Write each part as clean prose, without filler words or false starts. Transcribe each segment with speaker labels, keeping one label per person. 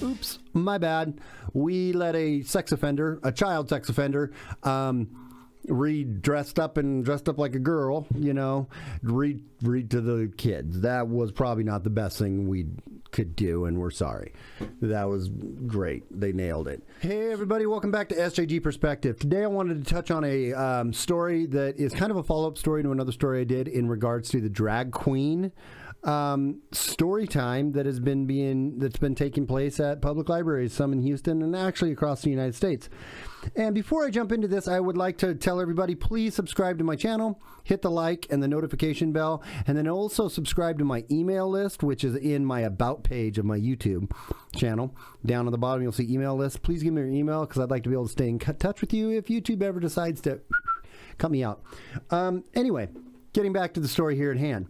Speaker 1: oops, my bad. We let a child sex offender, dressed up like a girl, read to the kids. That was probably not the best thing we could do, and we're sorry. That was great. They nailed it. Hey, everybody. Welcome back to SJG Perspective. Today, I wanted to touch on a story that is kind of a follow-up story to another story I did in regards to the drag queen story time that's been taking place at public libraries, some in Houston and actually across the United States. And before I jump into this, I would like to tell everybody, please subscribe to my channel, hit the like and the notification bell, and then also subscribe to my email list, which is in my About page of my YouTube channel. Down on the bottom, you'll see email list. Please give me your email because I'd like to be able to stay in touch with you if YouTube ever decides to cut me out. Anyway, getting back to the story here at hand.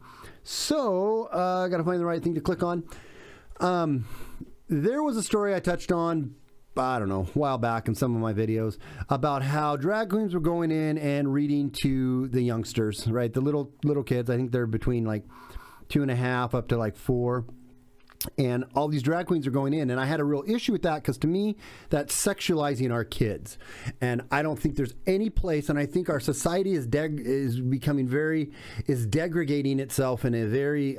Speaker 1: So, I got to find the right thing to click on. There was a story I touched on, I don't know, a while back in some of my videos about how drag queens were going in and reading to the youngsters, right? The little kids. I think they're between like 2.5 up to like 4. And all these drag queens are going in, and I had a real issue with that because to me, that's sexualizing our kids. And I don't think there's any place, and I think our society is degrading itself in a very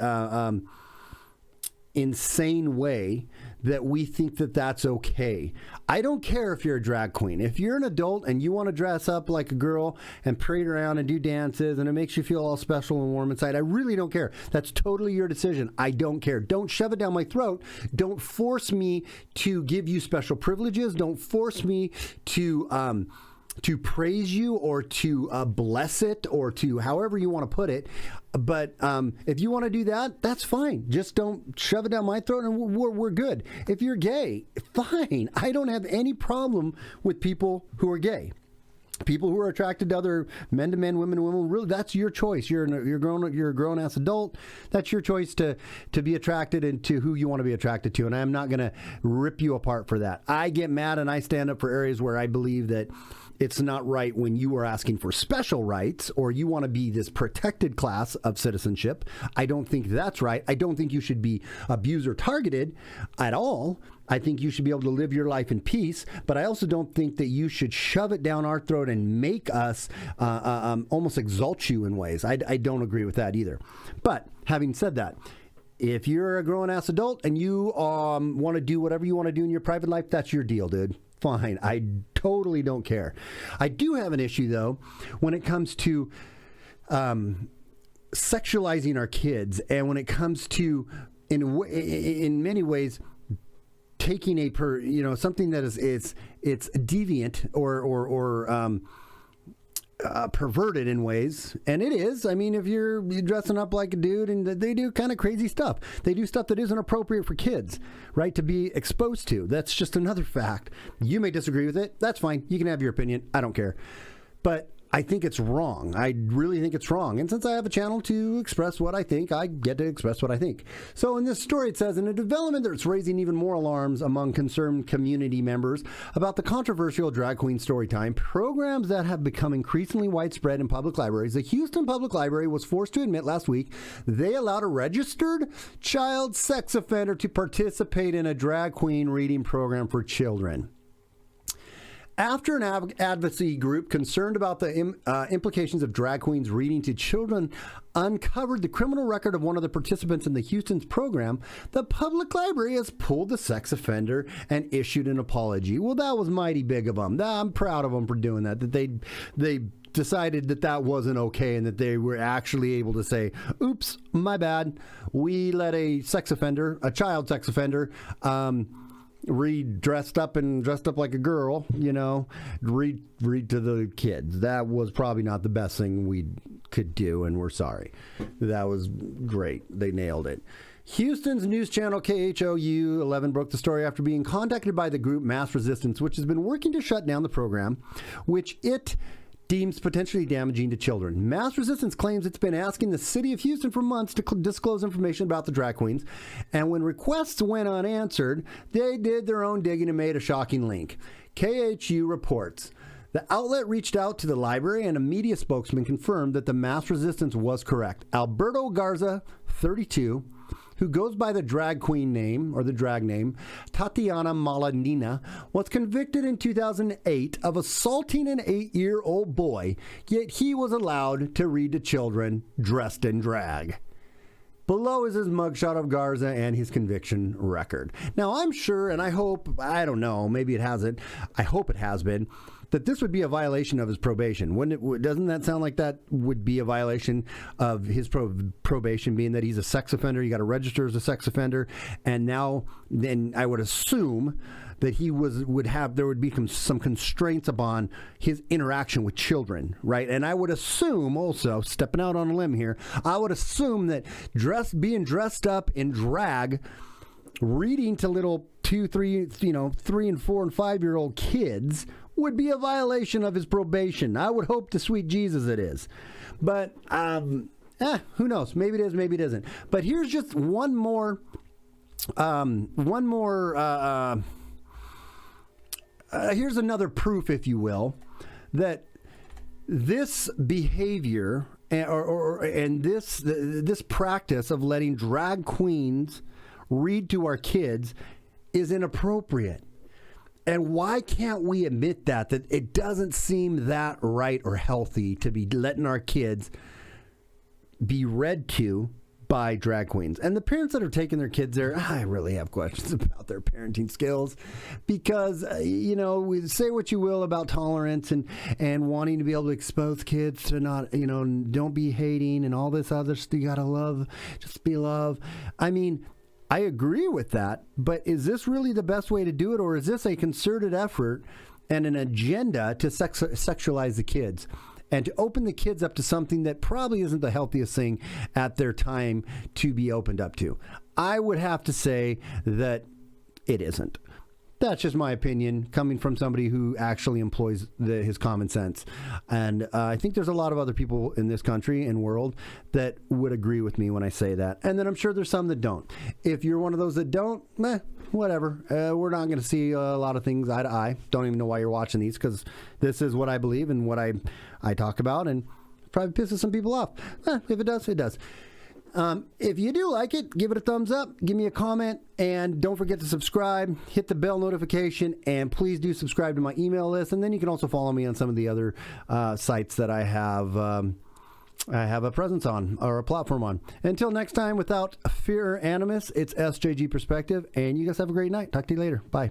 Speaker 1: insane way that we think that that's okay. I don't care if you're a drag queen. If you're an adult and you want to dress up like a girl and parade around and do dances and it makes you feel all special and warm inside, I really don't care. That's totally your decision. I don't care. Don't shove it down my throat. Don't force me to give you special privileges. Don't force me to praise you or to bless it or to however you want to put it. But if you want to do that, that's fine. Just don't shove it down my throat and we're good. If you're gay, fine. I don't have any problem with people who are gay. People who are attracted to other men to men, women to women, really, that's your choice. You're a grown ass adult. That's your choice to be attracted and to who you want to be attracted to. And I'm not going to rip you apart for that. I get mad and I stand up for areas where I believe that it's not right when you are asking for special rights or you want to be this protected class of citizenship. I don't think that's right. I don't think you should be abused or targeted at all. I think you should be able to live your life in peace, but I also don't think that you should shove it down our throat and make us almost exalt you in ways. I don't agree with that either. But having said that, if you're a grown-ass adult and you want to do whatever you want to do in your private life, that's your deal, dude. Fine. I totally don't care. I do have an issue, though, when it comes to sexualizing our kids and when it comes to, in many ways, taking something that is deviant or perverted in ways, and it is. I mean, if you're dressing up like a dude and they do kind of crazy stuff, they do stuff that isn't appropriate for kids, right, to be exposed to. That's just another fact. You may disagree with it. That's fine. You can have your opinion. I don't care. But I think it's wrong. I really think it's wrong. And since I have a channel to express what I think, I get to express what I think. So in this story, it says, in a development that's raising even more alarms among concerned community members about the controversial drag queen storytime programs that have become increasingly widespread in public libraries, the Houston Public Library was forced to admit last week they allowed a registered child sex offender to participate in a drag queen reading program for children. After an advocacy group concerned about the implications of drag queens reading to children uncovered the criminal record of one of the participants in the Houston's program, the public library has pulled the sex offender and issued an apology. Well, that was mighty big of them. I'm proud of them for doing that, that they decided that wasn't okay and that they were actually able to say, oops, my bad. We let a child sex offender, dressed up like a girl, read to the kids. That was probably not the best thing we could do, and we're sorry. That was great. They nailed it. Houston's news channel KHOU 11 broke the story after being contacted by the group Mass Resistance, which has been working to shut down the program, which it deems potentially damaging to children. Mass Resistance claims it's been asking the city of Houston for months to disclose information about the drag queens, and when requests went unanswered, they did their own digging and made a shocking link. KHU reports, the outlet reached out to the library and a media spokesman confirmed that the Mass Resistance was correct. Alberto Garza, 32, who goes by the drag queen name or the drag name Tatiana Malanina, was convicted in 2008 of assaulting an 8-year-old boy, yet he was allowed to read to children dressed in drag. Below is his mugshot of Garza and his conviction record. Now, I'm sure, and I hope, I don't know, maybe it hasn't, I hope it has been, that this would be a violation of his probation. Doesn't that sound like that would be a violation of his probation, being that he's a sex offender? You got to register as a sex offender, and now then I would assume that there would be some constraints upon his interaction with children, right? And I would assume also, stepping out on a limb here, I would assume that being dressed up in drag, reading to little 2, 3, 3 and 4 and 5-year-old kids would be a violation of his probation. I would hope to sweet Jesus it is. But, who knows? Maybe it is, maybe it isn't. But here's just here's another proof, if you will, that this behavior and this practice of letting drag queens read to our kids is inappropriate. And why can't we admit that it doesn't seem that right or healthy to be letting our kids be read to by drag queens? And the parents that are taking their kids there, I really have questions about their parenting skills, because, we say what you will about tolerance and wanting to be able to expose kids to not, don't be hating and all this other stuff. You got to love, just be love. I mean, I agree with that, but is this really the best way to do it, or is this a concerted effort and an agenda to sexualize the kids and to open the kids up to something that probably isn't the healthiest thing at their time to be opened up to? I would have to say that it isn't. That's just my opinion, coming from somebody who actually employs his common sense. And I think there's a lot of other people in this country and world that would agree with me when I say that. And then I'm sure there's some that don't. If you're one of those that don't, whatever. We're not going to see a lot of things eye to eye. Don't even know why you're watching these, because this is what I believe and what I talk about, and probably pisses some people off. If it does, it does. If you do like it, give it a thumbs up, give me a comment, and don't forget to subscribe, hit the bell notification, and please do subscribe to my email list. And then you can also follow me on some of the other sites that I have a presence on, or a platform on. Until next time, without fear or animus, it's SJG Perspective, and you guys have a great night. Talk to you later. Bye.